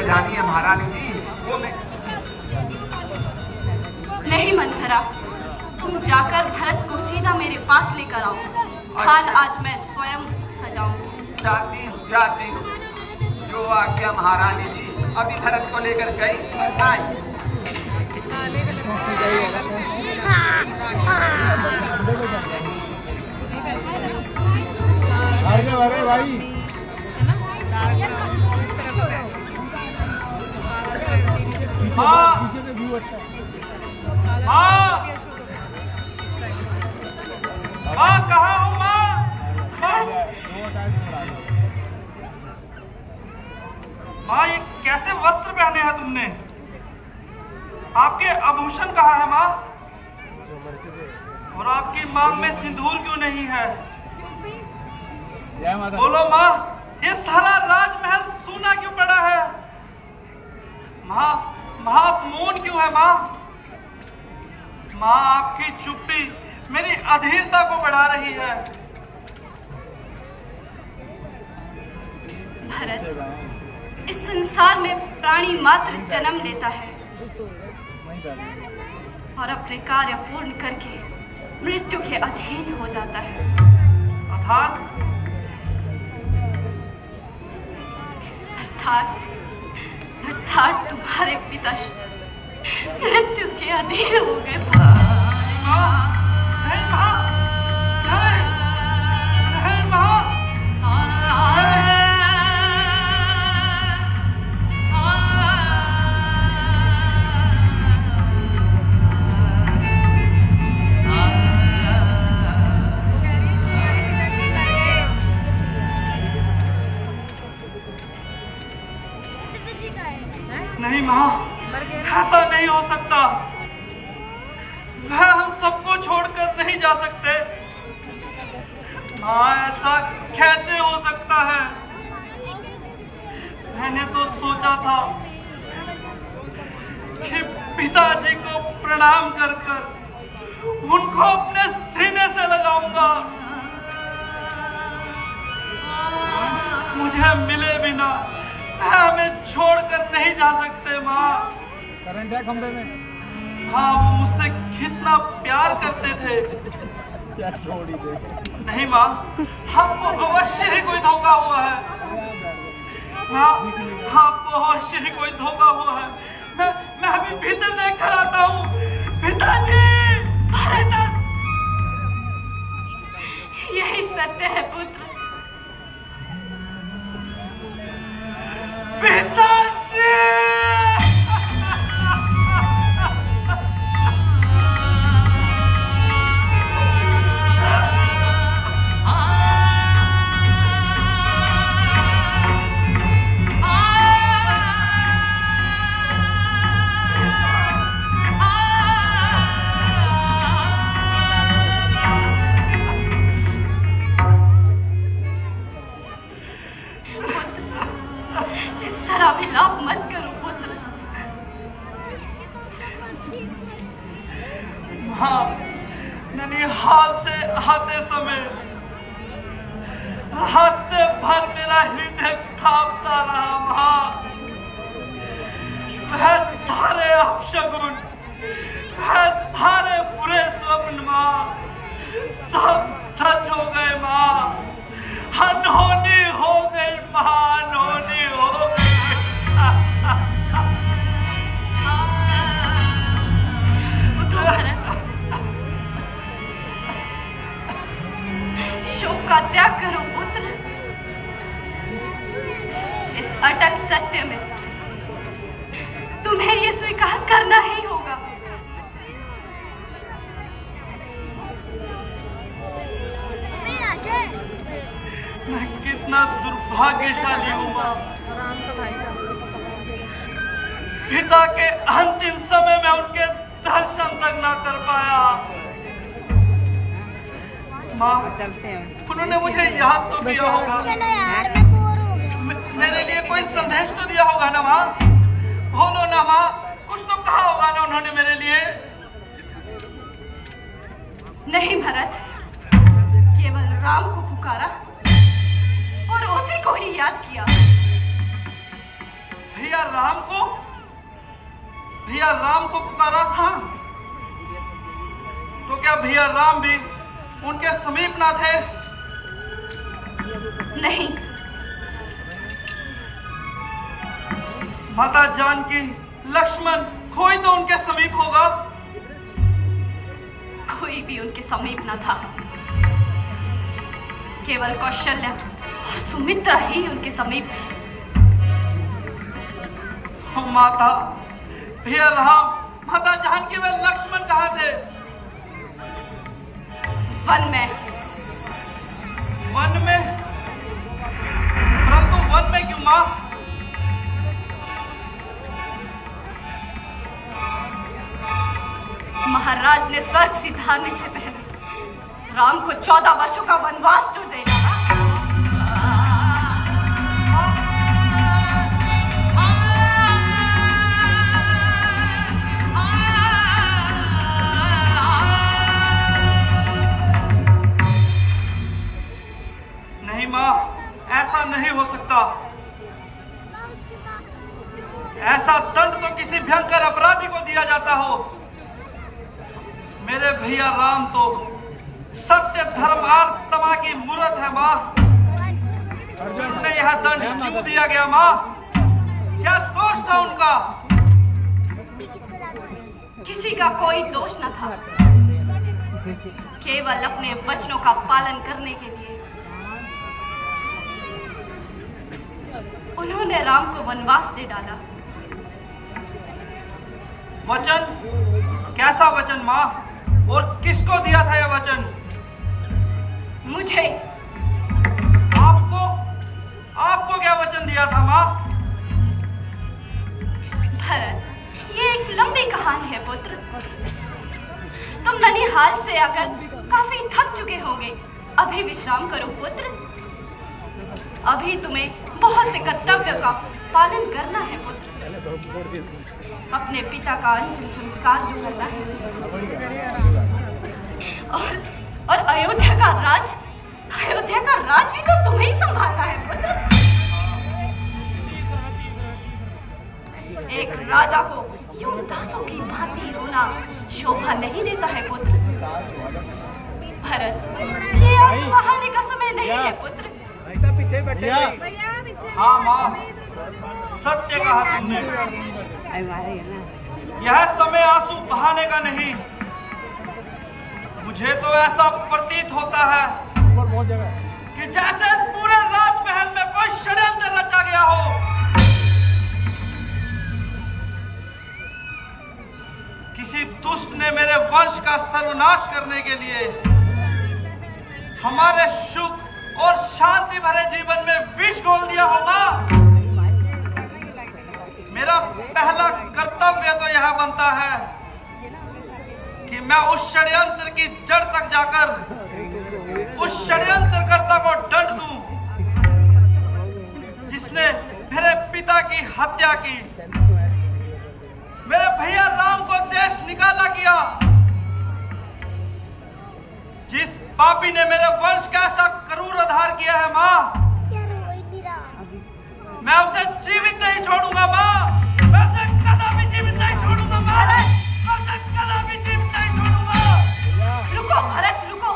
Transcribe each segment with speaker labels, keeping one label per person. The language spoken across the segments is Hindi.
Speaker 1: जानी है महारानी जी, वो मैं
Speaker 2: नहीं मंथरा, तुम जाकर भरत को सीधा मेरे पास लेकर आओ। हाल आज मैं स्वयं सजाऊंगी।
Speaker 1: जाती हूँ, जो आज्ञा महारानी जी। अभी भरत को लेकर गई और आई।
Speaker 3: अरे भाई
Speaker 4: माँ कहाँ हो माँ? माँ ये कैसे वस्त्र पहने हैं तुमने? आपके आभूषण कहाँ है माँ? और आपकी मांग में सिंदूर क्यों नहीं है? बोलो माँ, ये सारा राजमहल सूना क्यों पड़ा है? माँ आप मौन क्यों है माँ? माँ आपकी चुप्पी मेरी अधीरता को बढ़ा रही है।
Speaker 2: भरत, इस संसार में प्राणी मात्र जन्म लेता है और अपने कार्य पूर्ण करके मृत्यु के अधीन हो जाता है। अर्थात तुम्हारे पिता मृत्यु के अधीन हो गए।
Speaker 4: नहीं माँ, ऐसा नहीं हो सकता। वह हम सबको छोड़कर नहीं जा सकते। माँ ऐसा कैसे हो सकता है? मैंने तो सोचा था कि पिताजी को प्रणाम कर कर उनको अपने सीने से लगाऊंगा। मुझे मिले बिना हमें छोड़कर नहीं जा सकते माँ।
Speaker 3: करंट है खंबे में।
Speaker 4: हाँ, वो मुझसे कितना प्यार करते थे।
Speaker 3: क्या छोड़ी दे।
Speaker 4: नहीं माँ, हमको अवश्य ही कोई धोखा हुआ है। माँ, आपको अवश्य ही कोई धोखा हुआ है। मैं अभी भीतर देख कर आता हूँ। पिताजी,
Speaker 2: यही सत्य है पुत्र।
Speaker 4: पिताजी!
Speaker 2: विलाप मत करो पुत्र।
Speaker 4: हाँ, ननिहाल से आते समय रास्ते भर मेरा हृदय कांपता रहा माँ। वह सारे अपशगुन, वह सारे बुरे स्वप्न माँ, सब सच हो गए माँ। अनहोनी हो गई माँ, अनहोनी हो गई।
Speaker 2: शोक का त्याग करो पुत्र। इस अटक सत्य में तुम्हें ये स्वीकार करना ही होगा।
Speaker 4: मैं कितना दुर्भाग्यशाली हूँ माँ। पिता के अंतिम समय में उनके दर्शन तक ना कर पाया। माँ, उन्होंने मुझे याद तो किया होगा। मेरे लिए कोई संदेश तो दिया होगा ना माँ? बोलो ना माँ, कुछ तो कहा होगा ना उन्होंने मेरे लिए?
Speaker 2: नहीं भरत, केवल राम को पुकारा और उसी को ही याद किया।
Speaker 4: भैया भैया राम को पुकारा?
Speaker 2: हाँ।
Speaker 4: तो क्या भैया राम भी उनके समीप ना थे?
Speaker 2: नहीं।
Speaker 4: माता जानकी, लक्ष्मण, कोई तो उनके समीप होगा।
Speaker 2: कोई भी उनके समीप न था। केवल कौशल्या और सुमित्रा ही उनके समीप थे।
Speaker 4: माता, भैया राम, माता जानकी व लक्ष्मण कहाँ थे?
Speaker 2: वन में।
Speaker 4: वन में? परंतु वन में क्यों माँ?
Speaker 2: महाराज ने स्वर्ग सिधारने से पहले राम को 14 वर्षों का वनवास जो देना था।
Speaker 4: नहीं माँ, ऐसा नहीं हो सकता। ऐसा दंड तो किसी भयंकर अपराधी को दिया जाता हो। मेरे भैया राम तो सत्य धर्म आत्मा की मूर्त है माँ। उन्हें यह दंड क्यों दिया गया माँ? क्या दोष था उनका?
Speaker 2: किसी का कोई दोष न था। केवल अपने वचनों का पालन करने के लिए उन्होंने राम को वनवास दे डाला।
Speaker 4: वचन? कैसा वचन माँ? और किसको दिया था यह वचन?
Speaker 2: मुझे।
Speaker 4: आपको क्या वचन दिया था माँ?
Speaker 2: भरत, ये एक लंबी कहानी है पुत्र। तुम ननिहाल से आकर काफी थक चुके होंगे। अभी विश्राम करो पुत्र। अभी तुम्हें बहुत से कर्तव्यों का पालन करना है पुत्र। अपने पिता का अंतिम संस्कार जो करना है, और अयोध्या का राज भी तो तुम्हें ही संभालना है पुत्र। एक राजा को यूं दासों की भांति रोना शोभा नहीं देता है पुत्र। भरत, ये आंसू बहाने का समय नहीं है पुत्र।
Speaker 3: पीछे बैठे।
Speaker 4: हाँ माँ, सत्य कहा तुमने। यह समय आंसू बहाने का नहीं। मुझे तो ऐसा प्रतीत होता है कि जैसे इस पूरे राजमहल में कोई षड्यंत्र रचा गया हो। किसी दुष्ट ने मेरे वंश का सर्वनाश करने के लिए हमारे सुख और शांति भरे जीवन में विष घोल दिया होगा। मेरा पहला कर्तव्य तो यह बनता है कि मैं उस षड्यंत्र की जड़ तक जाकर उस षड्यंत्रकर्ता को दंड दूं जिसने मेरे पिता की हत्या की, मेरे भैया राम को देश निकाला किया, जिस पापी ने मेरे वंश का ऐसा क्रूर आधार किया है माँ, मैं उसे जीवित नहीं छोड़ूंगा माँ। मैं उसे कदापि जीवित नहीं छोड़ूंगा माँ। मैं उसे कदापि जीवित नहीं छोड़ूंगा।
Speaker 2: रुको भरत, रुको।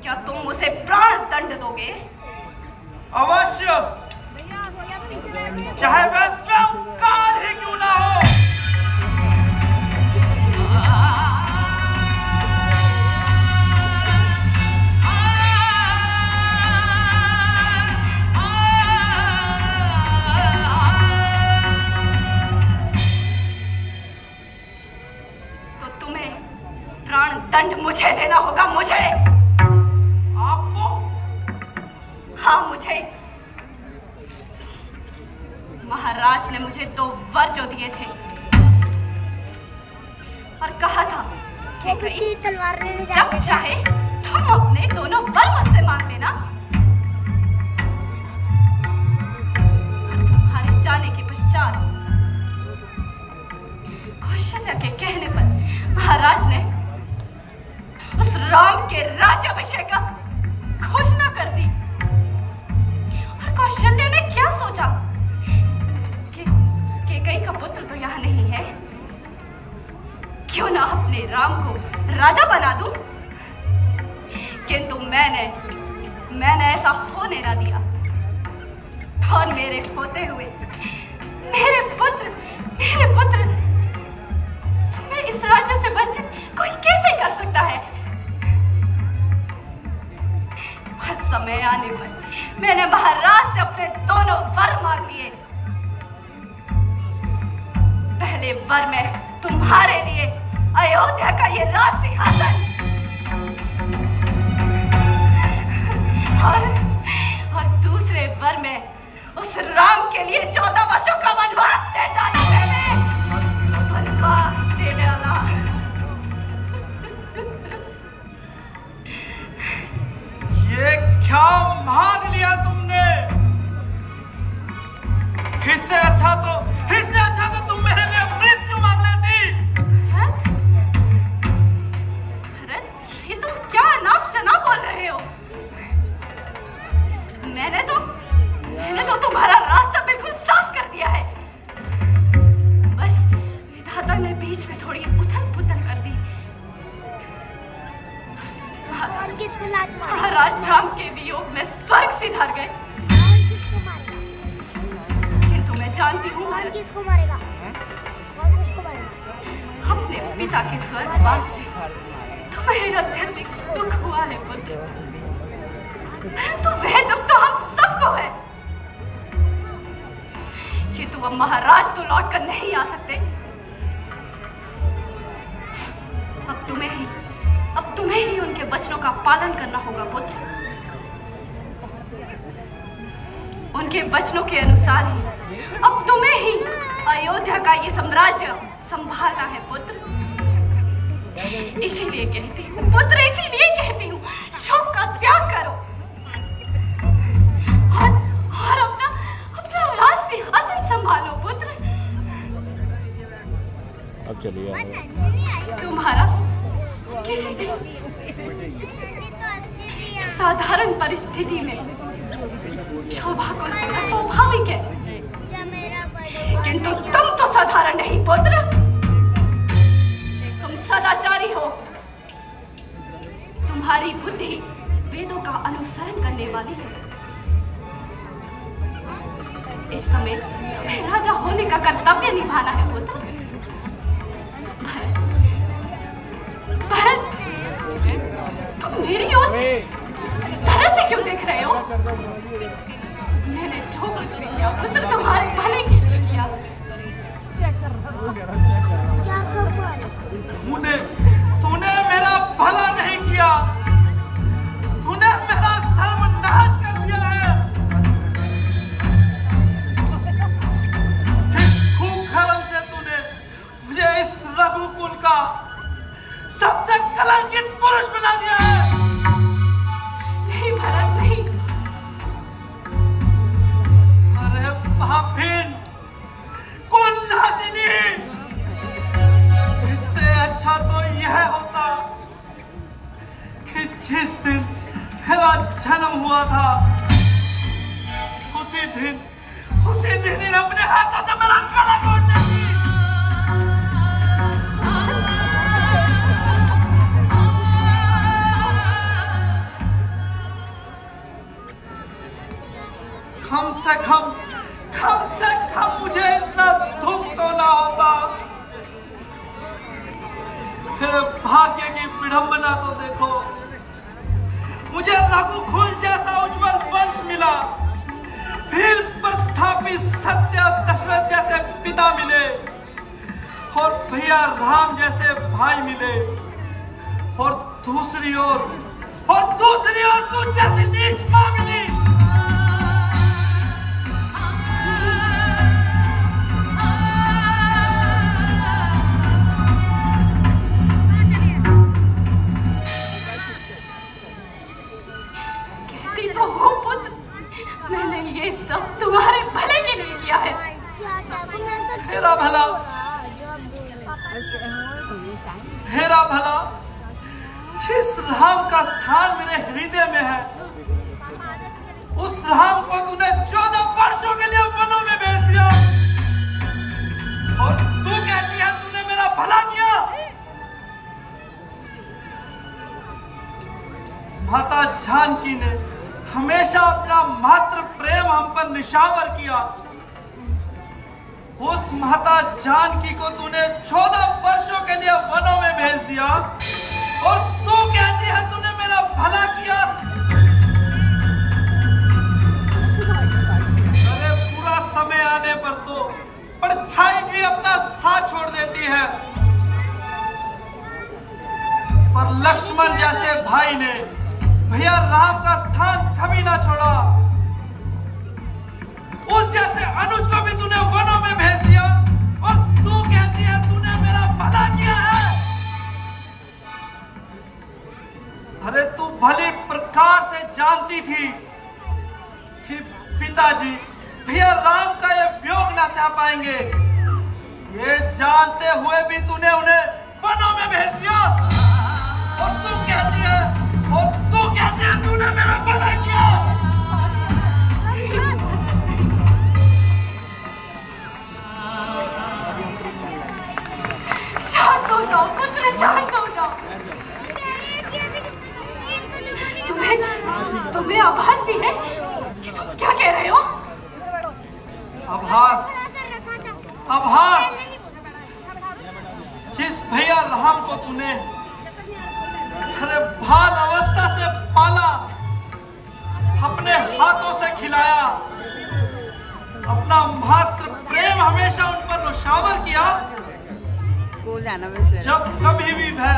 Speaker 2: क्या तुम उसे प्राण दंड दोगे?
Speaker 4: अवश्य, चाहे वह स्वयं काल ही क्यों ना हो।
Speaker 2: दंड मुझे देना होगा, मुझे।
Speaker 4: आपको?
Speaker 2: हाँ, मुझे। महाराज ने मुझे 2 वर जो दिए थे और कहा था कि जब चाहे तुम अपने दोनों वर मुझसे मांग लेना। तुम्हारे जाने के पश्चात कौशल्या के कहने पर महाराज ने उस राम के राज्याभिषेक का घोषणा कर दी। और कौशल्या ने क्या सोचा अपने राम को राजा बना दूं, किंतु मैंने ऐसा होने ना दिया। और मेरे होते हुए मेरे पुत्र तुम्हें इस राज्य से वंचित कोई कैसे कर सकता है? और समय आने पर मैंने महाराज से अपने दोनों वर मांग लिए। पहले वर में तुम्हारे लिए अयोध्या का ये राज सिंहासन, और दूसरे वर में उस राम के लिए 14 वर्षों का वनवास दे डाला मैंने, वनवास दे डाला।
Speaker 4: ये क्या मांग लिया तुमने? इससे अच्छा तो तुम मेरे लिए मृत्यु मांग लेती।
Speaker 2: भरत, ये तुम क्या अनाप शनाप बोल रहे हो? मैंने तो तुम्हारा रास्ता बिल्कुल साफ कर दिया है। बस विधाता ने बीच में थोड़ी उथल-पुथल कर दी। महाराज राम के वियोग में स्वर्ग सिधार गए, किंतु मैं जानती हूँ
Speaker 5: किसको मारेगा?
Speaker 2: अपने पिता के स्वर्गवास से तुम्हें अत्यधिक दुख हुआ है पुत्र, परंतु वह दुख तो हम सबको है। किंतु अब महाराज तो लौट कर नहीं आ सकते। अब तुम्हें ही उनके वचनों का पालन करना होगा पुत्र। उनके वचनों के अनुसार ही अब तुम्हें ही अयोध्या का ये साम्राज्य संभालना है पुत्र। इसीलिए कहती हूँ पुत्र, इसीलिए कहती हूँ, शोक का त्याग करो और अपना राज सिंहासन संभालो पुत्र।
Speaker 3: अब चलिए
Speaker 2: तुम्हारा किसी भी साधारण परिस्थिति में शोभा को होना स्वाभाविक है, किंतु तुम तो साधारण नहीं पुत्र, तुम सदाचारी हो। तुम्हारी बुद्धि वेदों का अनुसरण करने वाली है। इस समय तुम्हें राजा होने का कर्तव्य निभाना है पुत्र। भरत, तुम मेरी ओर से इस तरह से क्यों देख रहे हो? मैंने जो कुछ भी किया पुत्र तुम्हारे भले के लिए किया।
Speaker 4: तूने मेरा भला नहीं किया, तूने मेरा सर्वनाश कर दिया है। इस खून-खराबे से तूने मुझे इस रघुकुल का सबसे कलंकित पुरुष बना दिया है।
Speaker 2: नहीं भरत, नहीं।
Speaker 4: अरे पापीन, कुलनाशिनी, इससे अच्छा तो यह होता कि जिस दिन मेरा जन्म हुआ था उसी दिन इन अपने हाथों से मेरा गला तोड़ देती। कम से कम मुझे इतना दुख तो ना होता। फिर भाग्य की विडंबना तो देखो, मुझे रघुकुल जैसा उज्जवल वंश मिला, फिर प्रतापी सत्य दशरथ जैसे पिता मिले, और भैया राम जैसे भाई मिले, और दूसरी ओर तू जैसी नीच मां मिली।
Speaker 2: तो हो पुत्र, मैंने ये सब तुम्हारे भले के लिए किया है।
Speaker 4: मेरा भला जिस राम का स्थान मेरे हृदय में है, उस राम को तूने 14 वर्षों के लिए वनों में भेज दिया, और तू कहती है तूने मेरा भला किया। जानकी ने हमेशा अपना मात्र प्रेम हम पर निशावर किया। उस माता जानकी को तूने 14 वर्षों के लिए वनों में भेज दिया और तू कहती है तूने मेरा भला किया। अरे पूरा समय आने पर तो परछाई भी अपना साथ छोड़ देती है, पर लक्ष्मण जैसे भाई ने भैया राम का स्थान कभी ना छोड़ा। उस जैसे अनुज को भी तूने वनों में भेज दिया और तू कहती है तूने मेरा भला किया है। अरे तू भली प्रकार से जानती थी कि पिताजी भैया राम का ये वियोग ना सह पाएंगे। ये जानते हुए भी तूने उन्हें वनों में भेज दिया और तू कहती है तूने मेरा भला किया।
Speaker 2: शांत हो जाओ पुत्र, शांत हो जाओ। तुम्हें आभास भी है कि तुम क्या कह रहे हो?
Speaker 4: आभास जिस भैया राम को तूने अरे बाल अवस्था से पाला, अपने हाथों से खिलाया, अपना मात्र प्रेम हमेशा उन पर नौशावर किया,
Speaker 5: स्कूल जाना वैसे
Speaker 4: जब कभी भी वह